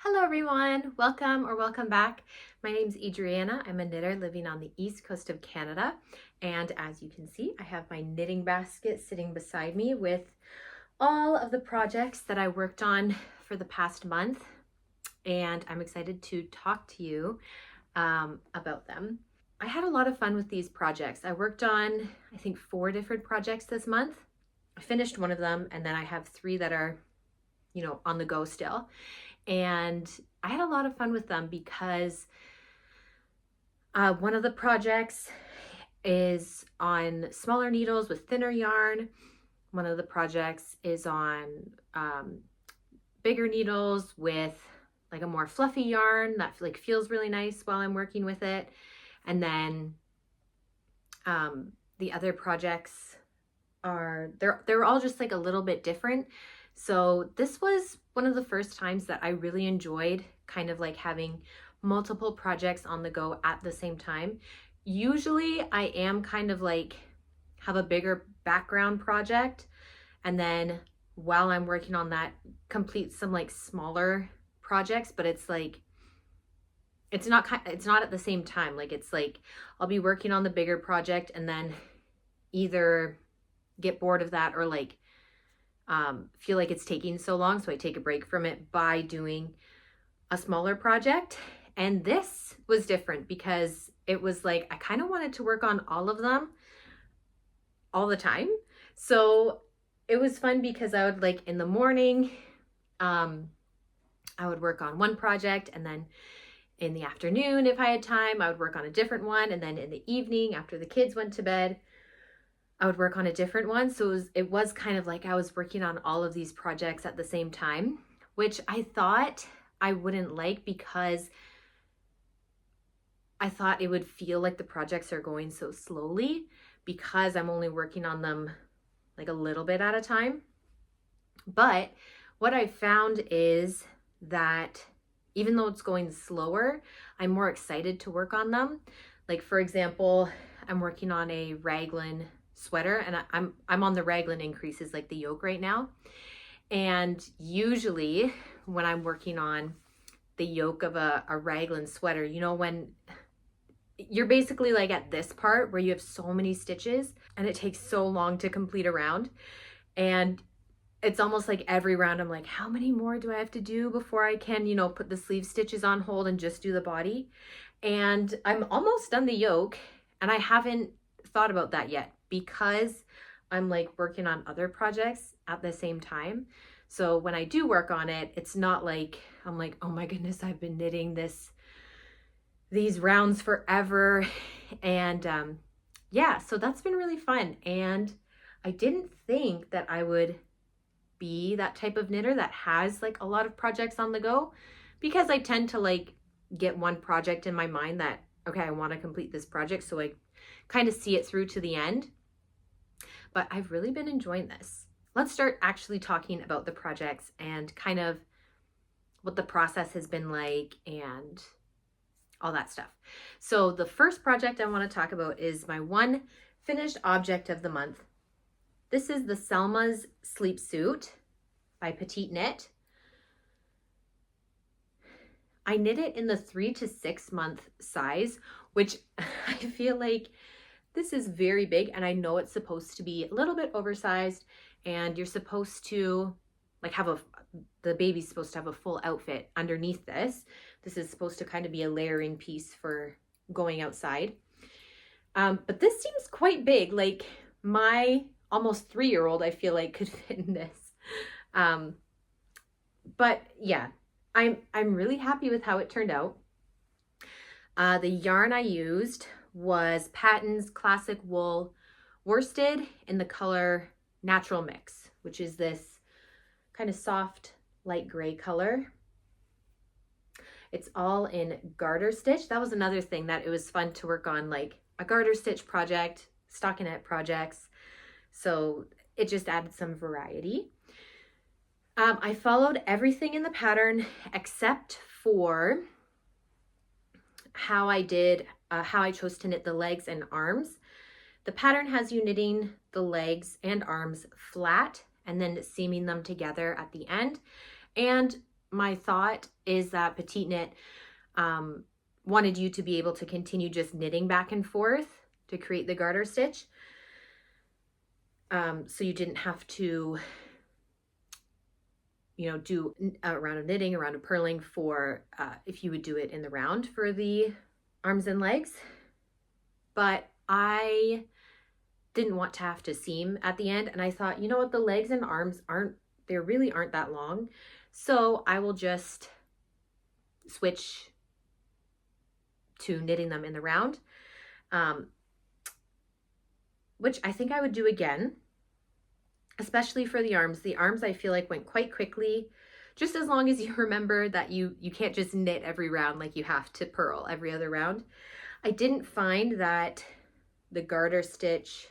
Hello everyone, welcome or welcome back. My name is Adriana. I'm a knitter living on the east coast of Canada, and as you can see, I have my knitting basket sitting beside me with all of the projects that I worked on for the past month, and I'm excited to talk to you about them. I had a lot of fun with these projects. I worked on, I think, 4 different projects this month. I finished one of them, and then I have 3 that are, on the go still. And I had a lot of fun with them because one of the projects is on smaller needles with thinner yarn. One of the projects is on bigger needles with like a more fluffy yarn that like feels really nice while I'm working with it. And then the other projects they're all just like a little bit different. So this was one of the first times that I really enjoyed kind of like having multiple projects on the go at the same time. Usually I am kind of like have a bigger background project, and then while I'm working on that, complete some like smaller projects, but it's like it's not at the same time. Like it's like I'll be working on the bigger project and then either get bored of that or like feel like it's taking so long, so I take a break from it by doing a smaller project. And this was different because it was like I kind of wanted to work on all of them all the time. So it was fun because I would like in the morning I would work on one project, and then in the afternoon, if I had time, I would work on a different one, and then in the evening after the kids went to bed, I would work on a different one. So it was kind of like I was working on all of these projects at the same time, which I thought I wouldn't like because I thought it would feel like the projects are going so slowly because I'm only working on them like a little bit at a time. But what I found is that even though it's going slower, I'm more excited to work on them. Like for example, I'm working on a raglan sweater, and I'm on the raglan increases, like the yoke right now. And usually when I'm working on the yoke of a raglan sweater, when you're basically like at this part where you have so many stitches and it takes so long to complete a round, and it's almost like every round I'm like, how many more do I have to do before I can, put the sleeve stitches on hold and just do the body? And I'm almost done the yoke, and I haven't thought about that yet because I'm like working on other projects at the same time. So when I do work on it, it's not like I'm like, oh my goodness, I've been knitting these rounds forever. And yeah, so that's been really fun. And I didn't think that I would be that type of knitter that has like a lot of projects on the go, because I tend to like get one project in my mind that, okay, I want to complete this project, so I kind of see it through to the end. But I've really been enjoying this. Let's start actually talking about the projects and kind of what the process has been like and all that stuff. So the first project I want to talk about is my one finished object of the month. This is the Selma's sleepsuit by Petite Knit. I knit it in the 3 to 6 month size, which I feel like this is very big, and I know it's supposed to be a little bit oversized, and you're supposed to like the baby's supposed to have a full outfit underneath this. This is supposed to kind of be a layering piece for going outside. But this seems quite big. Like my almost 3-year-old, I feel like could fit in this. But yeah, I'm really happy with how it turned out. The yarn I used was Patton's Classic Wool Worsted in the color Natural Mix, which is this kind of soft light gray color. It's all in garter stitch. That was another thing that it was fun to work on, like a garter stitch project, stockinette projects. So it just added some variety. I followed everything in the pattern except for how I chose to knit the legs and arms. The pattern has you knitting the legs and arms flat and then seaming them together at the end. And my thought is that petite knit wanted you to be able to continue just knitting back and forth to create the garter stitch. So you didn't have to, you know, do a round of knitting, a round of purling for, if you would do it in the round for the arms and legs. But I didn't want to have to seam at the end. And I thought, you know what, the legs and arms they really aren't that long. So I will just switch to knitting them in the round, which I think I would do again, especially for the arms. The arms I feel like went quite quickly, just as long as you remember that you can't just knit every round, like you have to purl every other round. I didn't find that the garter stitch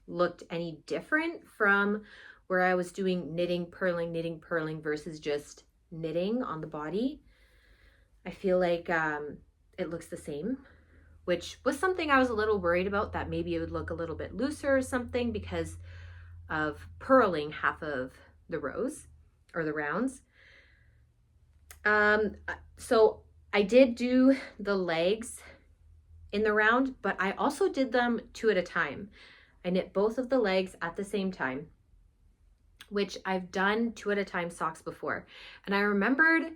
looked any different from where I was doing knitting, purling versus just knitting on the body. I feel like it looks the same, which was something I was a little worried about, that maybe it would look a little bit looser or something because of purling half of the rows or the rounds. So I did do the legs in the round, but I also did them 2 at a time. I knit both of the legs at the same time, which I've done 2 at a time socks before. And I remembered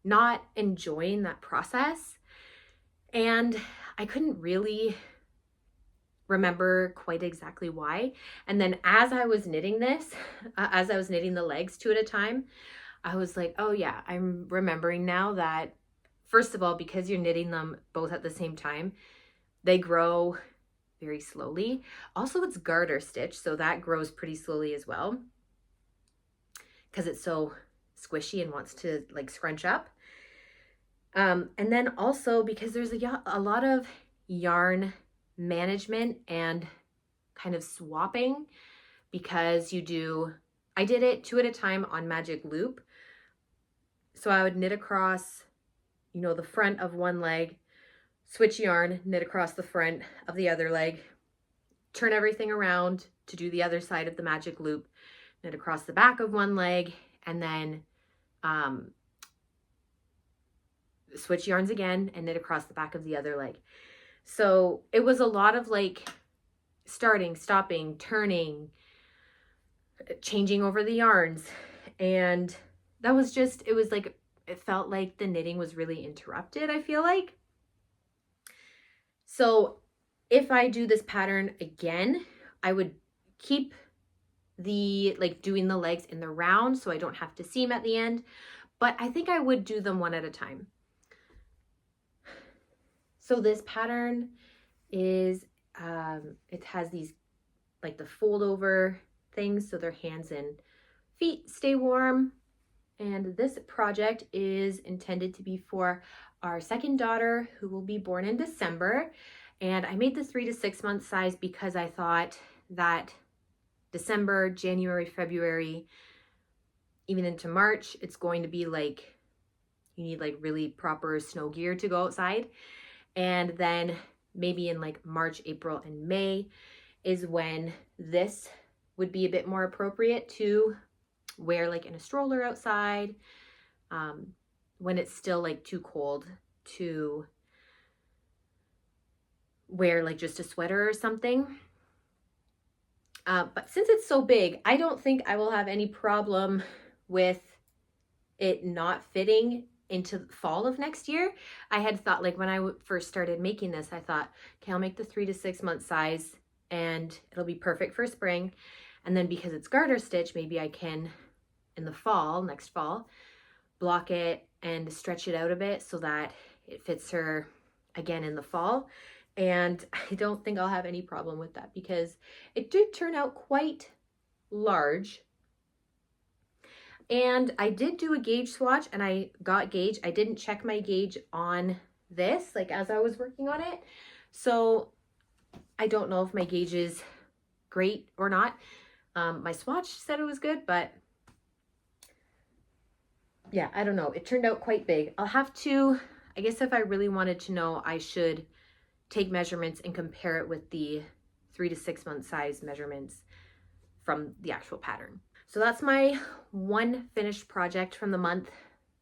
not enjoying that process. And I couldn't really remember quite exactly why. And then as I was knitting this, as I was knitting the legs 2 at a time, I was like, oh yeah, I'm remembering now that, first of all, because you're knitting them both at the same time, they grow very slowly. Also, it's garter stitch, so that grows pretty slowly as well because it's so squishy and wants to like scrunch up. And then also because there's a lot of yarn management and kind of swapping, because I did it 2 at a time on magic loop. So I would knit across, you know, the front of one leg, switch yarn, knit across the front of the other leg, turn everything around to do the other side of the magic loop, knit across the back of one leg, and then switch yarns again and knit across the back of the other leg. So it was a lot of like starting, stopping, turning, changing over the yarns. And that was just, it was like, it felt like the knitting was really interrupted, I feel like. So if I do this pattern again, I would keep the, like doing the legs in the round so I don't have to seam at the end, but I think I would do them 1 at a time. So this pattern is, it has these like the fold over things so their hands and feet stay warm. And this project is intended to be for our second daughter, who will be born in December. And I made the 3 to 6 month size because I thought that December, January, February, even into March, it's going to be like, you need like really proper snow gear to go outside. And then maybe in like March, April, and May is when this would be a bit more appropriate to wear like in a stroller outside, when it's still like too cold to wear like just a sweater or something. But since it's so big, I don't think I will have any problem with it not fitting into fall of next year. I had thought, like when I first started making this, I thought, okay, I'll make the 3 to 6 month size and it'll be perfect for spring. And then because it's garter stitch, maybe I can, in the fall, next fall, block it and stretch it out a bit so that it fits her again in the fall. And I don't think I'll have any problem with that because it did turn out quite large. And I did do a gauge swatch and I got gauge. I didn't check my gauge on this, like as I was working on it. So I don't know if my gauge is great or not. My swatch said it was good, but yeah, I don't know. It turned out quite big. I'll have to, I guess if I really wanted to know, I should take measurements and compare it with the 3 to 6 month size measurements from the actual pattern. So that's my one finished project from the month.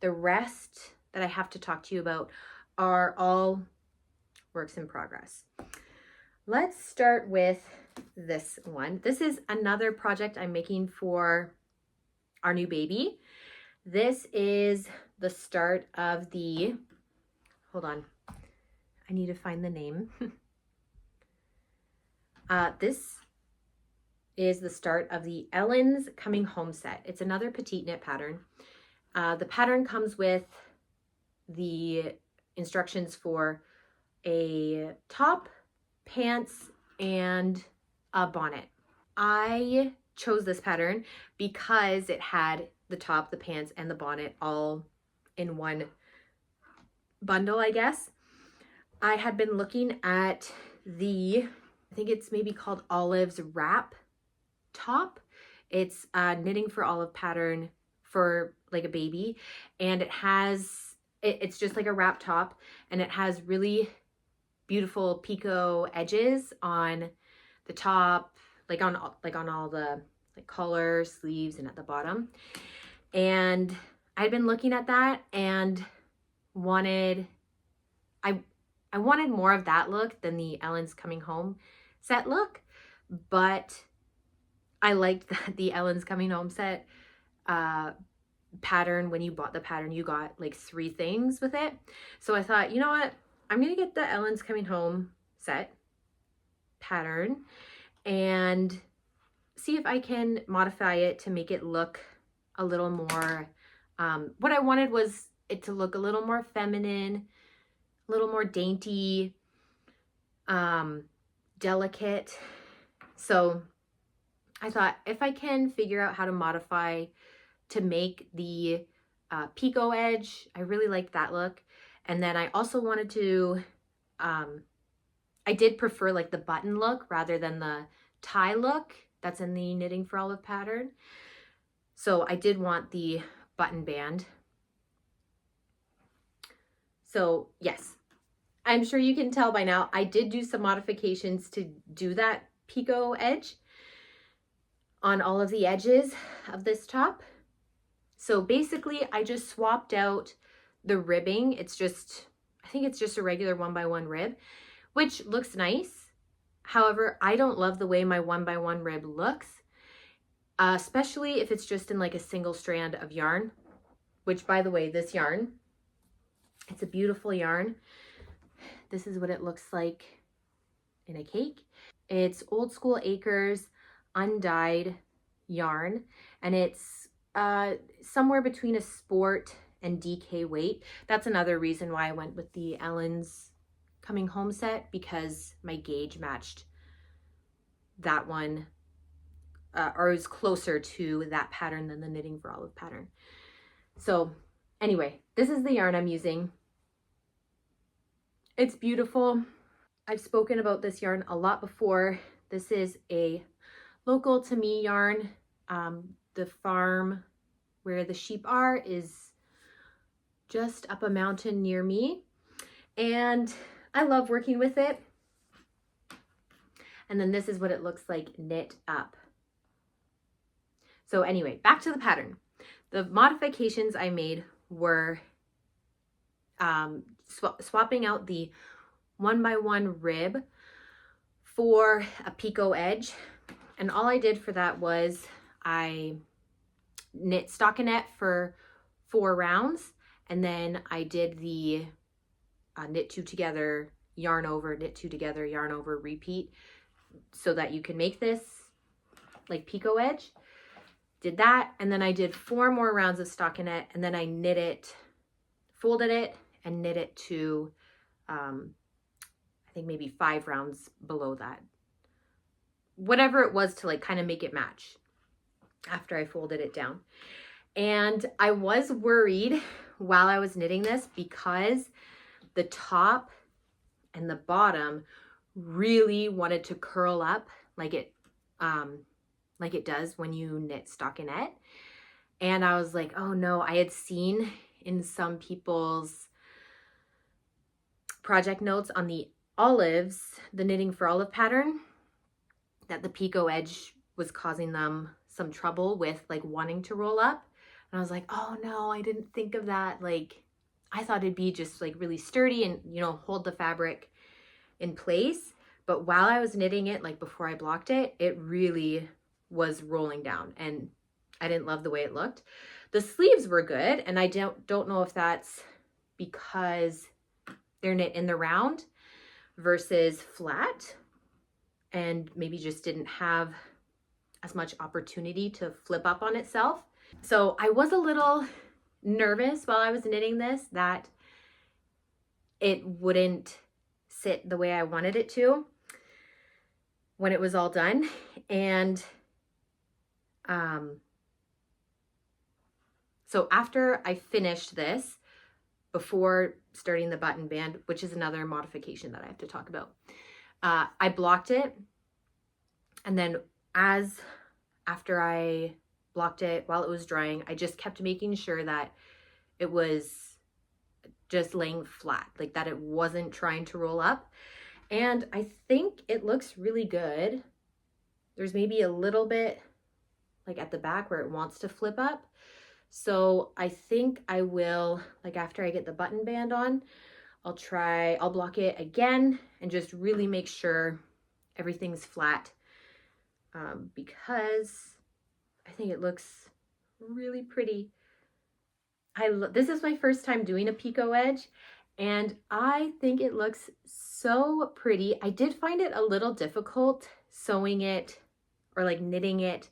The rest that I have to talk to you about are all works in progress. Let's start with this one. This is another project I'm making for our new baby. This is the start of the, hold on, I need to find the name. This is the start of the Ellen's Coming Home set. It's another petite knit pattern. The pattern comes with the instructions for a top, pants, and a bonnet. I chose this pattern because it had the top, the pants, and the bonnet all in one bundle, I guess. I had been looking at the, I think it's maybe called Olive's Wrap top. It's a Knitting for Olive pattern for like a baby, and it has, it's just like a wrap top, and it has really beautiful picot edges on the top, like on all the like collar, sleeves, and at the bottom. And I'd been looking at that and wanted, I wanted more of that look than the Ellen's Coming Home set look, but I liked that the Ellen's Coming Home set pattern. When you bought the pattern, you got like 3 things with it. So I thought, you know what? I'm going to get the Ellen's Coming Home set pattern and see if I can modify it to make it look a little more, what I wanted was it to look a little more feminine, a little more dainty, delicate. So I thought if I can figure out how to modify to make the picot edge, I really liked that look. And then I also wanted to, I did prefer like the button look rather than the tie look that's in the Knitting for Olive pattern. So I did want the button band. So yes, I'm sure you can tell by now, I did do some modifications to do that picot edge on all of the edges of this top. So basically I just swapped out the ribbing. It's just, I think it's just a regular 1x1 rib, which looks nice. However, I don't love the way my 1x1 rib looks, especially if it's just in like a single strand of yarn, which by the way, this yarn, it's a beautiful yarn. This is what it looks like in a cake. It's Old School Acres undyed yarn, and it's somewhere between a sport and DK weight. That's another reason why I went with the Ellen's Coming Home set, because my gauge matched that one, or is closer to that pattern than the Knitting for Olive pattern. So anyway, this is the yarn I'm using. It's beautiful. I've spoken about this yarn a lot before. This is a local to me yarn. The farm where the sheep are is just up a mountain near me, and I love working with it. And then this is what it looks like knit up. So anyway, back to the pattern. The modifications I made were swapping out the 1x1 rib for a picot edge. And all I did for that was I knit stockinette for 4 rounds, and then I did the knit 2 together, yarn over, knit 2 together, yarn over, repeat, so that you can make this like picot edge. Did that, and then I did 4 more rounds of stockinette, and then I knit it, folded it, and knit it to I think maybe 5 rounds below that. Whatever it was to like kind of make it match after I folded it down. And I was worried while I was knitting this because the top and the bottom really wanted to curl up like it does when you knit stockinette. And I was like, oh no, I had seen in some people's project notes on the olives, the Knitting for Olive pattern, that the picot edge was causing them some trouble with like wanting to roll up. And I was like, oh no, I didn't think of that. Like, I thought it'd be just like really sturdy and, you know, hold the fabric in place. But while I was knitting it, like before I blocked it, it really was rolling down and I didn't love the way it looked. The sleeves were good, and I don't know if that's because they're knit in the round versus flat and maybe just didn't have as much opportunity to flip up on itself. So I was a little nervous while I was knitting this that it wouldn't sit the way I wanted it to when it was all done. And so after I finished this, before starting the button band, which is another modification that I have to talk about, I blocked it. And then after I blocked it while it was drying, I just kept making sure that it was just laying flat, like that it wasn't trying to roll up. And I think it looks really good. There's maybe a little bit like at the back where it wants to flip up. So I think I will, like after I get the button band on, I'll block it again and just really make sure everything's flat, because I think it looks really pretty. This is my first time doing a picot edge, and I think it looks so pretty. I did find it a little difficult sewing it or like knitting it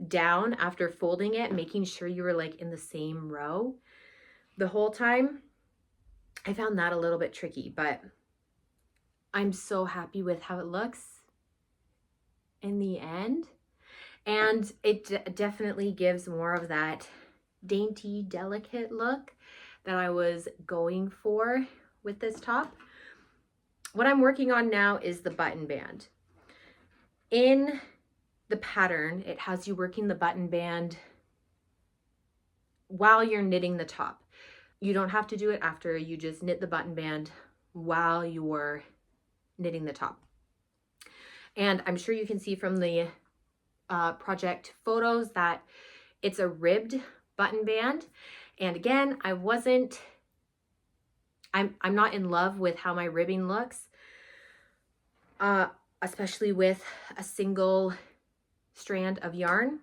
down after folding it, making sure you were like in the same row the whole time. I found that a little bit tricky, but I'm so happy with how it looks in the end. And it definitely gives more of that dainty, delicate look that I was going for with this top. What I'm working on now is the button band. In the pattern, it has you working the button band while you're knitting the top. You don't have to do it after, you just knit the button band while you're knitting the top. And I'm sure you can see from the project photos that it's a ribbed button band. And again, I'm not in love with how my ribbing looks, especially with a single strand of yarn.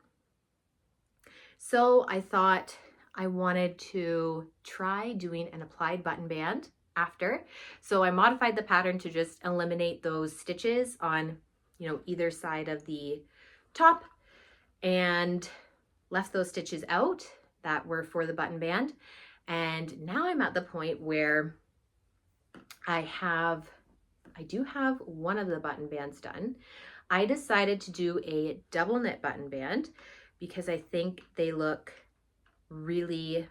So I thought I wanted to try doing an applied button band after. So I modified the pattern to just eliminate those stitches on, you know, either side of the top and left those stitches out that were for the button band. And now I'm at the point where I do have one of the button bands done. I decided to do a double knit button band because I think they look really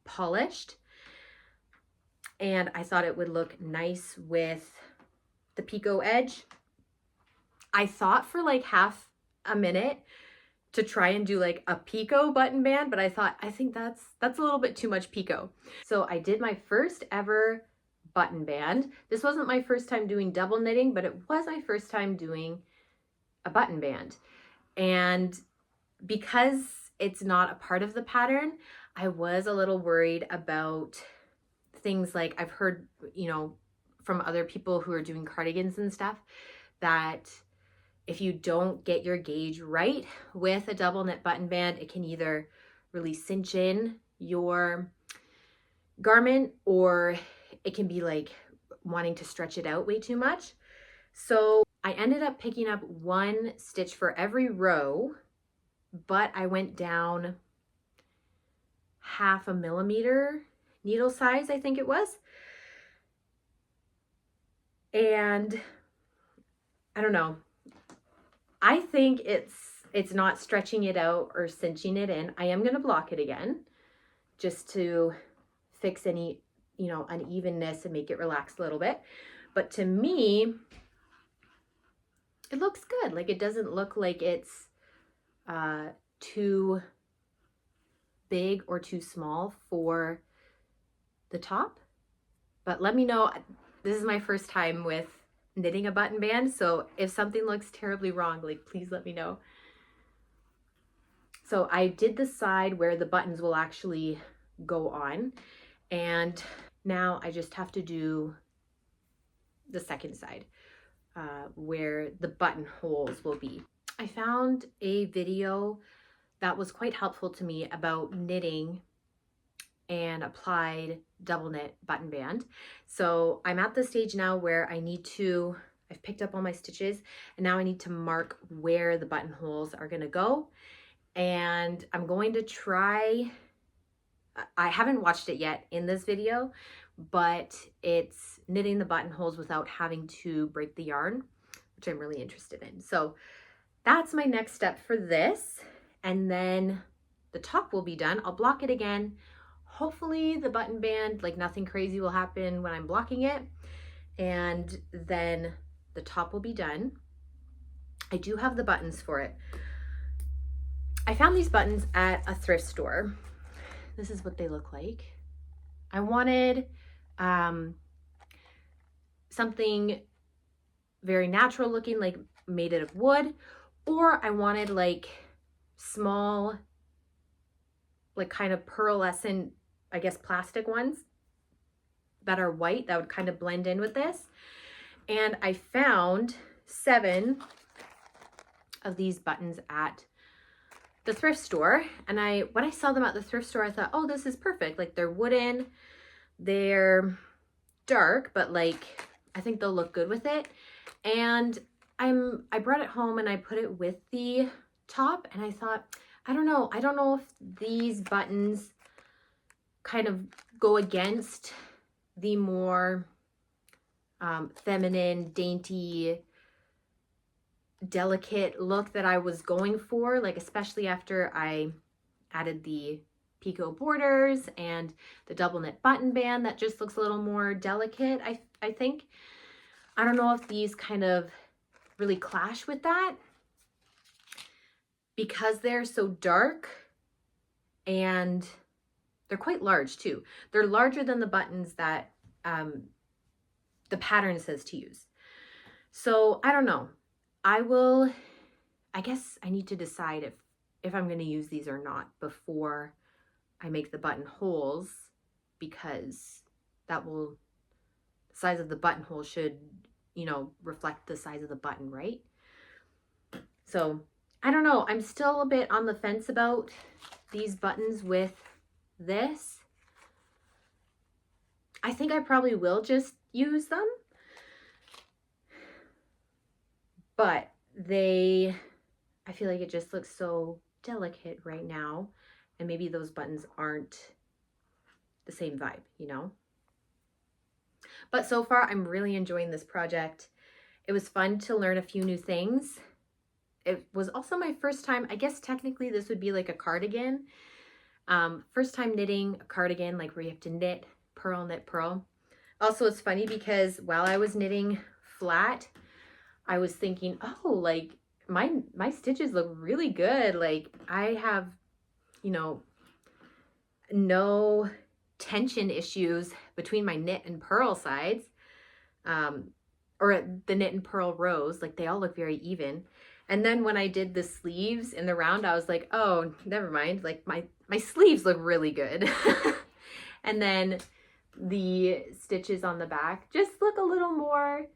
polished, and I thought it would look nice with the picot edge. I thought for like half a minute to try and do like a picot button band, but I think that's a little bit too much picot. So I did my first ever button band. This wasn't my first time doing double knitting, but it was my first time doing a button band. And because it's not a part of the pattern, I was a little worried about things like I've heard, you know, from other people who are doing cardigans and stuff, that if you don't get your gauge right with a double knit button band, it can either really cinch in your garment or it can be like wanting to stretch it out way too much. So I ended up picking up one stitch for every row, but I went down 0.5 millimeter needle size, I think it was. And I don't know, I think it's not stretching it out or cinching it in. I am going to block it again just to fix any, you know, unevenness and make it relax a little bit. But to me, it looks good. Like, it doesn't look like it's too big or too small for the top. But let me know. This is my first time with knitting a button band, so if something looks terribly wrong, like, please let me know. So I did the side where the buttons will actually go on, and now I just have to do the second side where the buttonholes will be. I found a video that was quite helpful to me about knitting and applied double knit button band. So I'm at the stage now where I've picked up all my stitches, and now I need to mark where the buttonholes are gonna go. And I'm going to try, I haven't watched it yet in this video, but it's knitting the buttonholes without having to break the yarn, which I'm really interested in. So that's my next step for this. And then the top will be done. I'll block it again. Hopefully the button band, like nothing crazy will happen when I'm blocking it. And then the top will be done. I do have the buttons for it. I found these buttons at a thrift store. This is what they look like. I wanted something very natural looking, like made out of wood, or I wanted like small, like kind of pearlescent, I guess, plastic ones that are white that would kind of blend in with this. And I found 7 of these buttons at the thrift store. And when I saw them at the thrift store, I thought, oh, this is perfect. Like they're wooden, they're dark, but like I think they'll look good with it. And I brought it home and I put it with the top, and I thought, I don't know if these buttons kind of go against the more feminine, dainty, delicate look that I was going for, like especially after I added the picot borders and the double knit button band that just looks a little more delicate. I think. I don't know if these kind of really clash with that because they're so dark, and they're quite large too. They're larger than the buttons that the pattern says to use. So I don't know. I guess I need to decide if I'm going to use these or not before I make the buttonholes, because the size of the buttonhole should, reflect the size of the button, right? So I don't know. I'm still a bit on the fence about these buttons with this. I think I probably will just use them, but I feel like it just looks so delicate right now, and maybe those buttons aren't the same vibe, But so far, I'm really enjoying this project. It was fun to learn a few new things. It was also my first time, I guess technically this would be like a cardigan. First time knitting a cardigan, like where you have to knit, purl. Also, it's funny because while I was knitting flat, I was thinking, oh, like my stitches look really good. Like I have, no tension issues between my knit and purl sides, or the knit and purl rows. Like they all look very even. And then when I did the sleeves in the round, I was like, oh, never mind. Like my sleeves look really good. And then the stitches on the back just look a little more,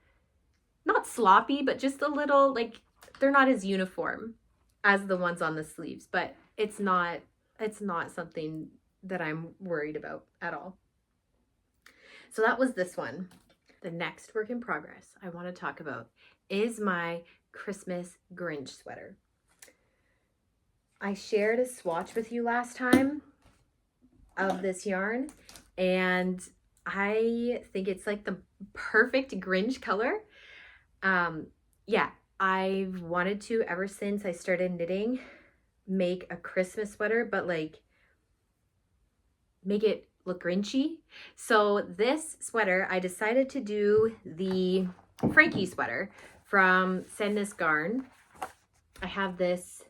not sloppy, but just a little, like they're not as uniform as the ones on the sleeves, but it's not something that I'm worried about at all. So that was this one. The next work in progress I want to talk about is my Christmas Grinch sweater. I shared a swatch with you last time of this yarn, and I think it's like the perfect Grinch color. Yeah, I've wanted to, ever since I started knitting, make a Christmas sweater, but like make it look Grinchy. So this sweater, I decided to do the Franky sweater from Sendness Garn. I have this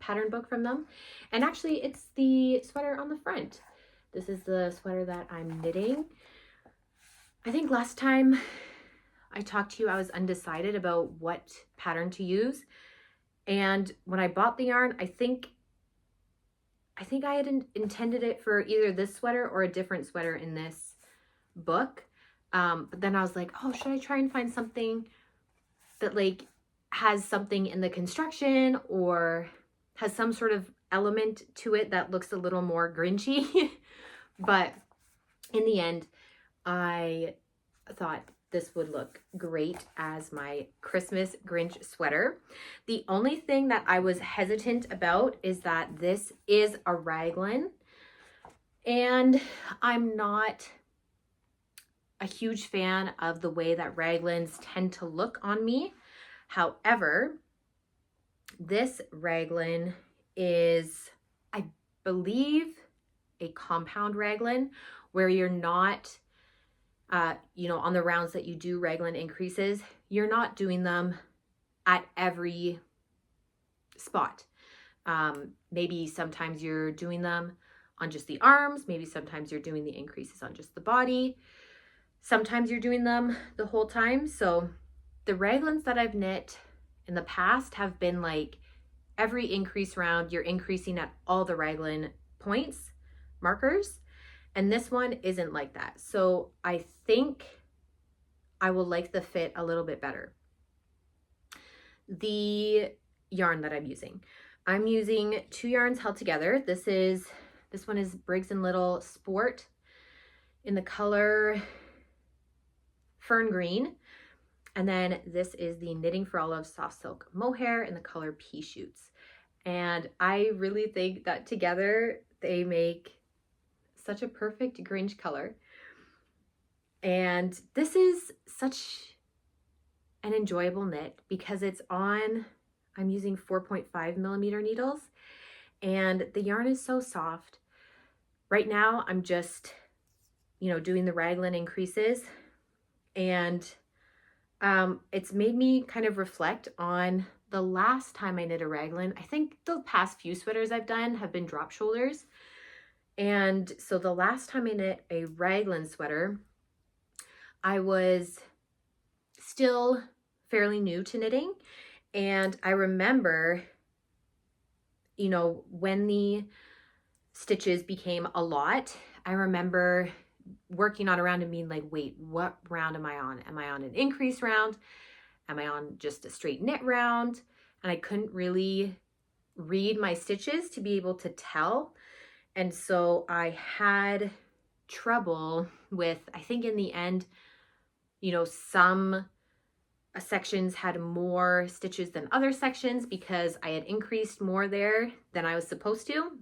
pattern book from them, and actually it's the sweater on the front. This is the sweater that I'm knitting. I think last time I talked to you, I was undecided about what pattern to use, and when I bought the yarn, I think I think I had intended it for either this sweater or a different sweater in this book. But then I was like, oh, should I try and find something that like has something in the construction or has some sort of element to it that looks a little more Grinchy. But in the end, I thought this would look great as my Christmas Grinch sweater. The only thing that I was hesitant about is that this is a raglan, and I'm not a huge fan of the way that raglans tend to look on me. However, this raglan is, I believe, a compound raglan where you're not, you know, on the rounds that you do raglan increases, you're not doing them at every spot. Maybe sometimes you're doing them on just the arms. Maybe sometimes you're doing the increases on just the body. Sometimes you're doing them the whole time. So the raglans that I've knit in the past have been like every increase round, you're increasing at all the raglan points, markers. And this one isn't like that. So I think I will like the fit a little bit better. The yarn that I'm using 2 yarns held together. This one is Briggs & Little Sport in the color Fern Green. And then this is the Knitting for Olive Soft Silk Mohair in the color Pea Shoots. And I really think that together they make such a perfect Grinch color. And this is such an enjoyable knit because it's on, I'm using 4.5 millimeter needles, and the yarn is so soft. Right now I'm just, you know, doing the raglan increases, and it's made me kind of reflect on the last time I knit a raglan. I think the past few sweaters I've done have been drop shoulders. And so the last time I knit a raglan sweater, I was still fairly new to knitting. And I remember, you know, when the stitches became a lot, I remember working on a round and being like, wait, what round am I on? Am I on an increase round? Am I on just a straight knit round? And I couldn't really read my stitches to be able to tell. And so I had trouble with, I think in the end, you know, some sections had more stitches than other sections because I had increased more there than I was supposed to.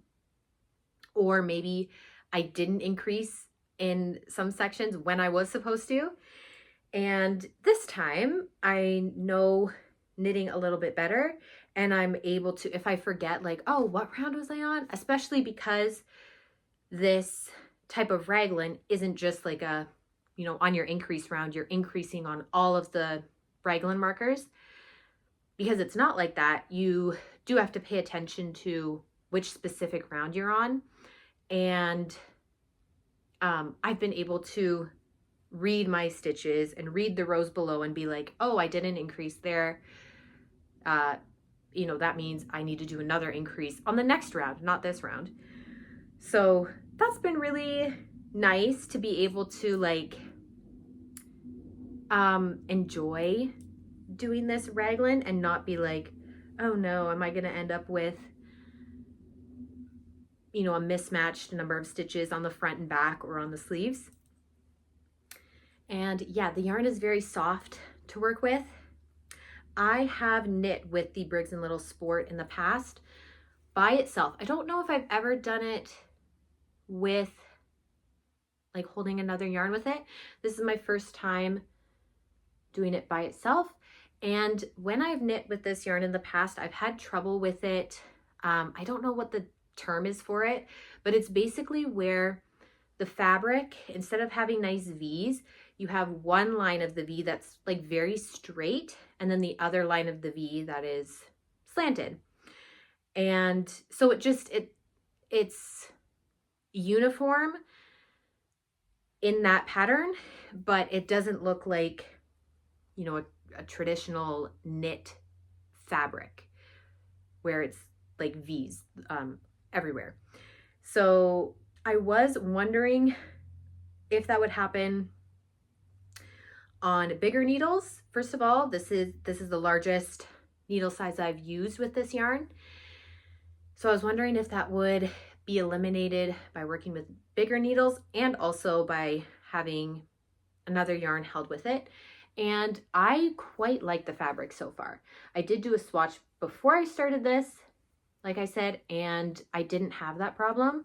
Or maybe I didn't increase in some sections when I was supposed to. And this time I know knitting a little bit better, and I'm able to, if I forget like, oh, what round was I on? Especially because this type of raglan isn't just like a, you know, on your increase round, you're increasing on all of the raglan markers. Because it's not like that. You do have to pay attention to which specific round you're on. And I've been able to read my stitches and read the rows below and be like, oh, I didn't increase there. You know, that means I need to do another increase on the next round, not this round. So that's been really nice to be able to like enjoy doing this raglan and not be like, oh no, am I gonna end up with, you know, a mismatched number of stitches on the front and back or on the sleeves. And yeah, the yarn is very soft to work with. I have knit with the Briggs & Little Sport in the past by itself. I don't know if I've ever done it with like holding another yarn with it. This is my first time doing it by itself. And when I've knit with this yarn in the past, I've had trouble with it. I don't know what the term is for it, but it's basically where the fabric, instead of having nice V's, you have one line of the V that's like very straight, and then the other line of the V that is slanted. And so it's uniform in that pattern, but it doesn't look like, you know, a traditional knit fabric where it's like V's everywhere. So I was wondering if that would happen on bigger needles. First of all, this is the largest needle size I've used with this yarn. So I was wondering if that would be eliminated by working with bigger needles and also by having another yarn held with it. And I quite like the fabric so far. I did do a swatch before I started this, like I said, and I didn't have that problem.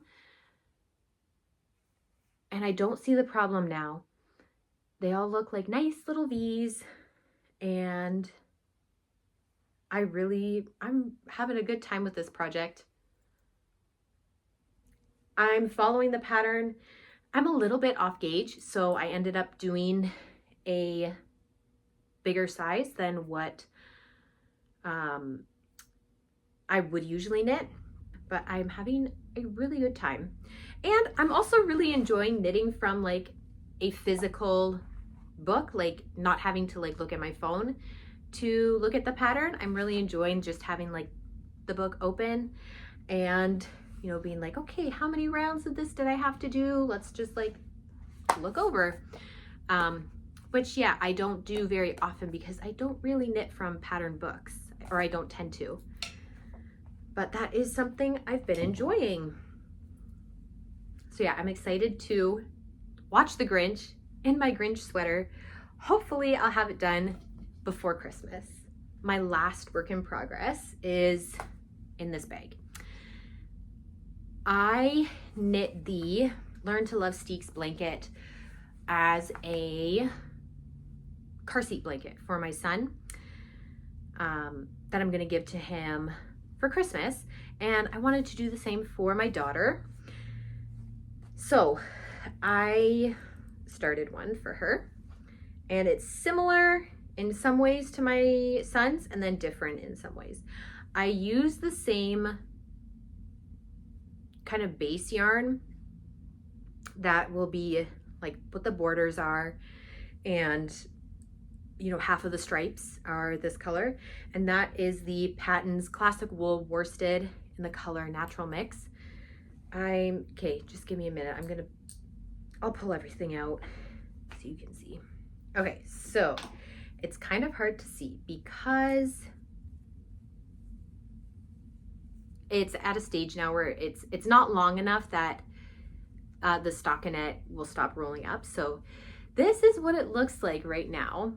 And I don't see the problem now. They all look like nice little V's, and I'm having a good time with this project. I'm following the pattern. I'm a little bit off gauge, so I ended up doing a bigger size than what I would usually knit, but I'm having a really good time. And I'm also really enjoying knitting from like a physical book, like not having to like look at my phone to look at the pattern. I'm really enjoying just having like the book open and, you know, being like, okay, how many rounds of this did I have to do? Let's just like look over. Which yeah, I don't do very often because I don't really knit from pattern books, or I don't tend to. But that is something I've been enjoying. So yeah, I'm excited to watch the Grinch in my Grinch sweater. Hopefully I'll have it done before Christmas. My last work in progress is in this bag. I knit the Learn to Love Steeks blanket as a car seat blanket for my son that I'm gonna give to him for Christmas. And I wanted to do the same for my daughter. So I started one for her, and it's similar in some ways to my son's and then different in some ways. I use the same kind of base yarn that will be like what the borders are, and you know, half of the stripes are this color, and that is the Patton's Classic Wool Worsted in the color Natural Mix. Okay, just give me a minute. I'll pull everything out so you can see. Okay, so it's kind of hard to see because it's at a stage now where it's not long enough that the stockinette will stop rolling up. So this is what it looks like right now.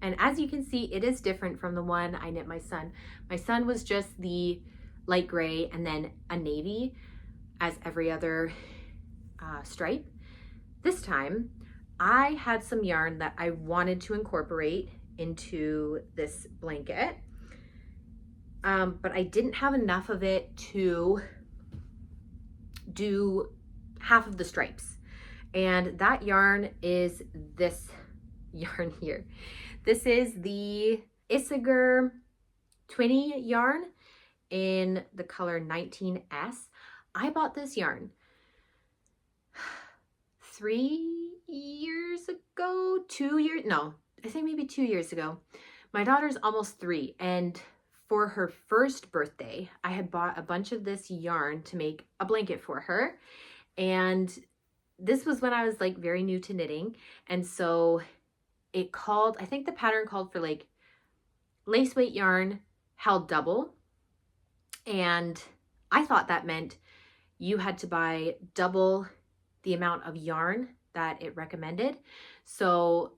And as you can see, it is different from the one I knit my son. My son was just the light gray and then a navy as every other stripe. This time, I had some yarn that I wanted to incorporate into this blanket, but I didn't have enough of it to do half of the stripes. And that yarn is this yarn here. This is the Isager 20 yarn in the color 19S. I bought this yarn 3 years ago, 2 years, no, I think maybe 2 years ago. My daughter's almost 3, and for her first birthday, I had bought a bunch of this yarn to make a blanket for her. And this was when I was like very new to knitting. And so it called, I think the pattern called for like lace weight yarn held double. And I thought that meant you had to buy double the amount of yarn that it recommended. So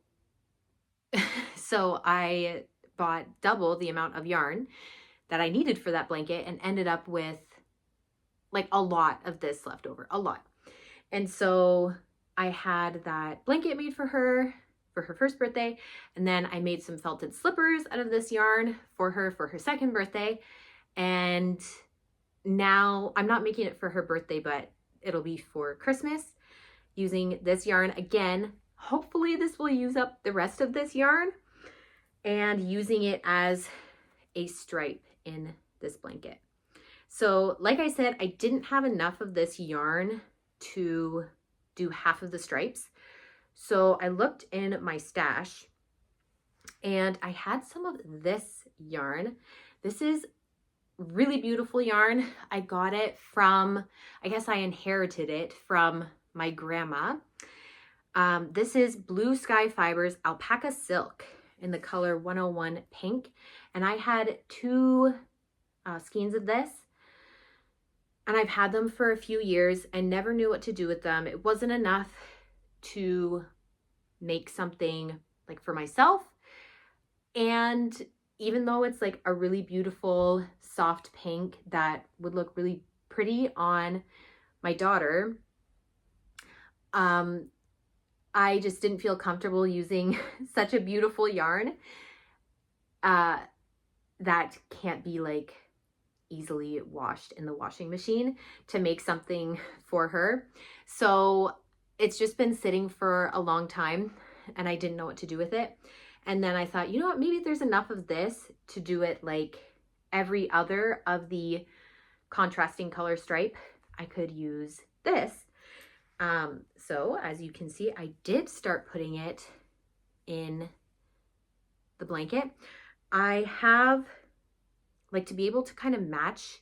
I bought double the amount of yarn that I needed for that blanket and ended up with like a lot of this left over, a lot. And so I had that blanket made for her first birthday, and then I made some felted slippers out of this yarn for her second birthday. And now I'm not making it for her birthday, but it'll be for Christmas using this yarn again. Hopefully this will use up the rest of this yarn, and using it as a stripe in this blanket. So like I said, I didn't have enough of this yarn to do half of the stripes. So I looked in my stash and I had some of this yarn. This is really beautiful yarn. I got it from, I guess I inherited it from my grandma. This is Blue Sky Fibers Alpaca Silk in the color 101 Pink. And I had 2 skeins of this. And I've had them for a few years and never knew what to do with them. It wasn't enough to make something like for myself. And even though it's like a really beautiful soft pink that would look really pretty on my daughter, I just didn't feel comfortable using such a beautiful yarn that can't be like easily washed in the washing machine to make something for her. So it's just been sitting for a long time and I didn't know what to do with it. And then I thought, you know what, maybe there's enough of this to do it like every other of the contrasting color stripe. I could use this. So as you can see, I did start putting it in the blanket. I have, like, to be able to kind of match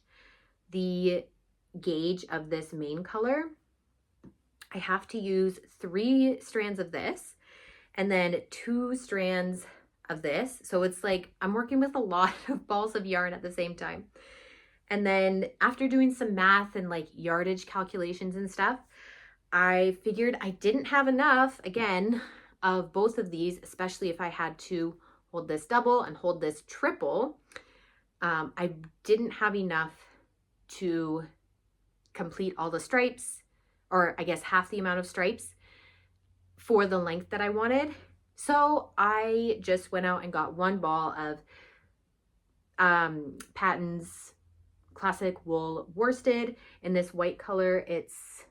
the gauge of this main color, I have to use 3 strands of this and then 2 strands of this. So it's like I'm working with a lot of balls of yarn at the same time. And then after doing some math and like yardage calculations and stuff, I figured I didn't have enough, again, of both of these, especially if I had to hold this double and hold this triple. I didn't have enough to complete all the stripes, or I guess half the amount of stripes for the length that I wanted. So I just went out and got 1 ball of Patton's Classic Wool Worsted in this white color. Its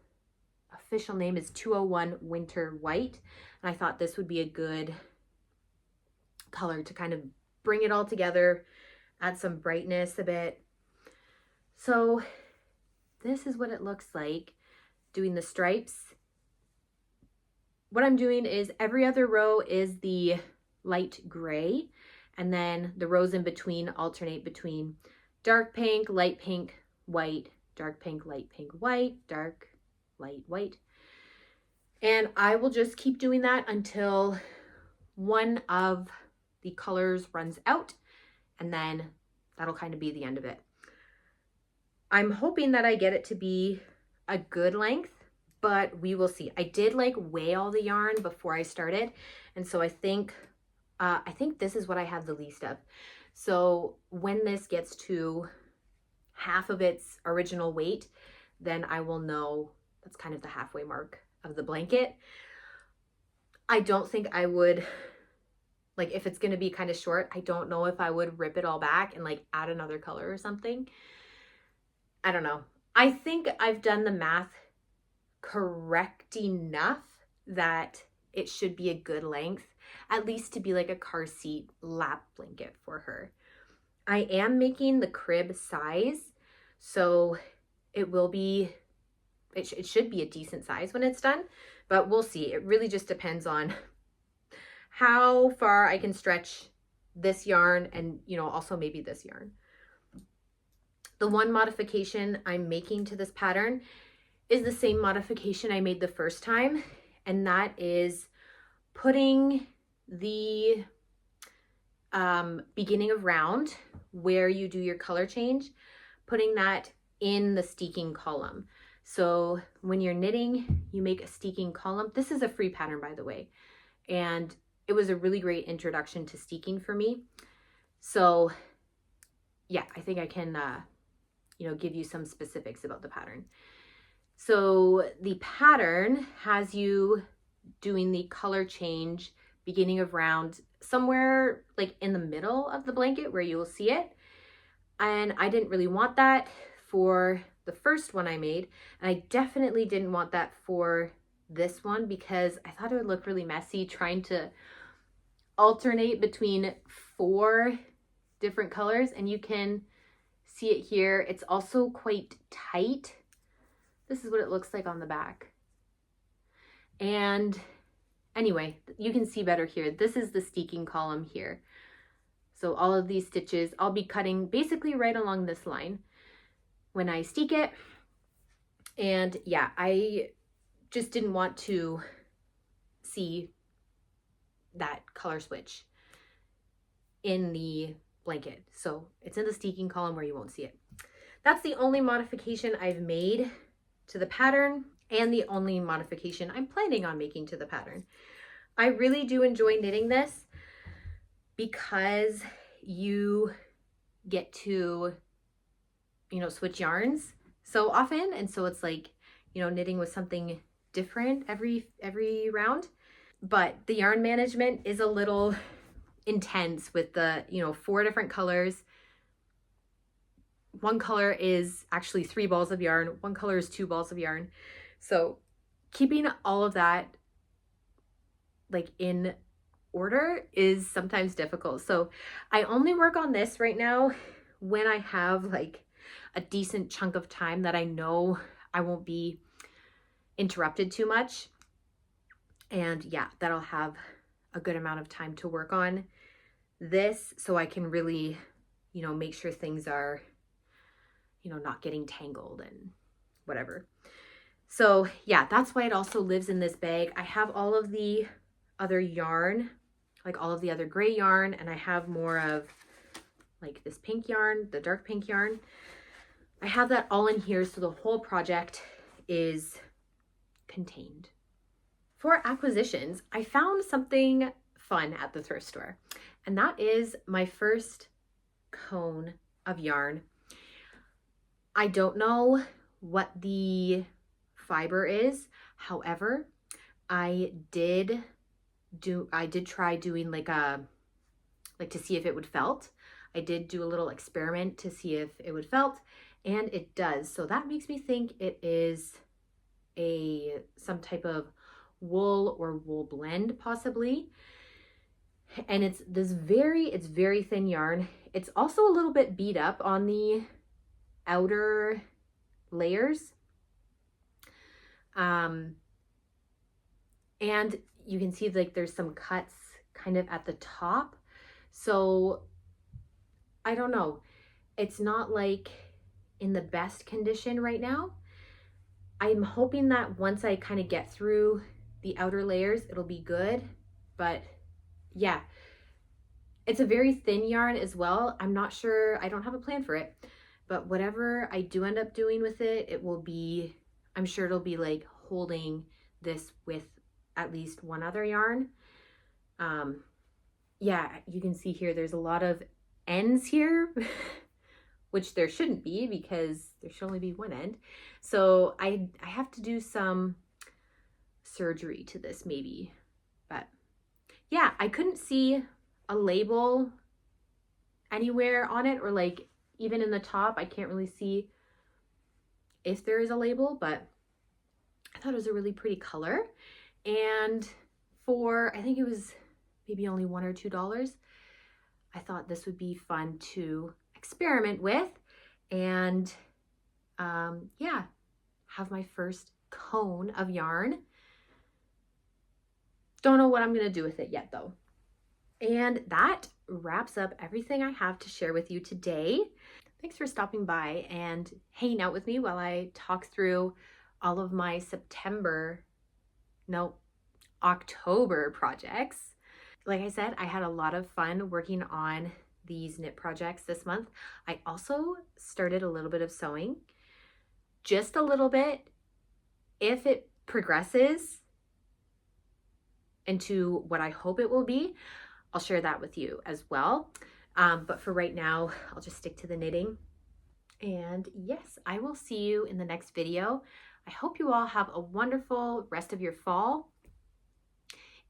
official name is 201 Winter White. And I thought this would be a good color to kind of bring it all together, add some brightness a bit. So this is what it looks like doing the stripes. What I'm doing is every other row is the light gray, and then the rows in between alternate between dark pink, light pink, white, dark pink, light pink, white, dark, light, white. And I will just keep doing that until one of the colors runs out, and then that'll kind of be the end of it. I'm hoping that I get it to be a good length, but we will see. I did like weigh all the yarn before I started, and so I think this is what I have the least of. So when this gets to half of its original weight, then I will know that's kind of the halfway mark of the blanket. I don't think I would, like, if it's going to be kind of short, I don't know if I would rip it all back and like add another color or something. I don't know. I think I've done the math correct enough that it should be a good length, at least to be like a car seat lap blanket for her. I am making the crib size, so it will be, it should be a decent size when it's done, but we'll see. It really just depends on how far I can stretch this yarn and, you know, also maybe this yarn. The one modification I'm making to this pattern is the same modification I made the first time, and that is putting the beginning of round where you do your color change, putting that in the steeking column. So when you're knitting, you make a steeking column. This is a free pattern, by the way, and it was a really great introduction to steeking for me. So yeah, I think I can you know, give you some specifics about the pattern. So the pattern has you doing the color change beginning of round somewhere like in the middle of the blanket where you will see it. And I didn't really want that for the first one I made. And I definitely didn't want that for this one because I thought it would look really messy trying to alternate between 4 different colors. And you can see it here. It's also quite tight. This is what it looks like on the back. And anyway, you can see better here. This is the steeking column here. So all of these stitches, I'll be cutting basically right along this line when I steek it. And yeah, I just didn't want to see that color switch in the blanket. So it's in the steeking column where you won't see it. That's the only modification I've made to the pattern and the only modification I'm planning on making to the pattern. I really do enjoy knitting this because you get to, you know, switch yarns so often. And so it's like, you know, knitting with something different every round. But the yarn management is a little intense with the, you know, 4 different colors. One color is actually 3 balls of yarn. One color is 2 balls of yarn. So keeping all of that like in order is sometimes difficult. So I only work on this right now when I have like a decent chunk of time that I know I won't be interrupted too much. And yeah, that I'll have a good amount of time to work on this so I can really, you know, make sure things are, you know, not getting tangled and whatever. So yeah, that's why it also lives in this bag. I have all of the other yarn, like all of the other gray yarn, and I have more of like this pink yarn, the dark pink yarn. I have that all in here so the whole project is contained. For acquisitions, I found something fun at the thrift store, and that is my first cone of yarn. I don't know what the fiber is. However, I did try doing like to see if it would felt. I did do a little experiment to see if it would felt, and it does. So that makes me think it is some type of wool or wool blend possibly. And it's very thin yarn. It's also a little bit beat up on the outer layers. And you can see like there's some cuts kind of at the top. So I don't know. It's not like in the best condition right now. I'm hoping that once I kind of get through the outer layers, it'll be good. But yeah, it's a very thin yarn as well. I'm not sure, I don't have a plan for it, but whatever I do end up doing with it, it will be, I'm sure it'll be like holding this with at least one other yarn. Yeah, you can see here, there's a lot of ends here, which there shouldn't be because there should only be one end. So I have to do some surgery to this maybe. But yeah, I couldn't see a label anywhere on it, or like even in the top, I can't really see if there is a label, but I thought it was a really pretty color. And for, I think it was maybe only $1 or $2, I thought this would be fun to experiment with and yeah, have my first cone of yarn. Don't know what I'm gonna do with it yet though. And that wraps up everything I have to share with you today. Thanks for stopping by and hanging out with me while I talk through all of my October projects. Like I said, I had a lot of fun working on these knit projects this month. I also started a little bit of sewing, just a little bit. If it progresses into what I hope it will be, I'll share that with you as well. But for right now, I'll just stick to the knitting. And yes, I will see you in the next video. I hope you all have a wonderful rest of your fall.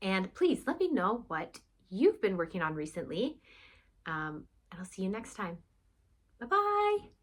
And please let me know what you've been working on recently. And I'll see you next time. Bye-bye.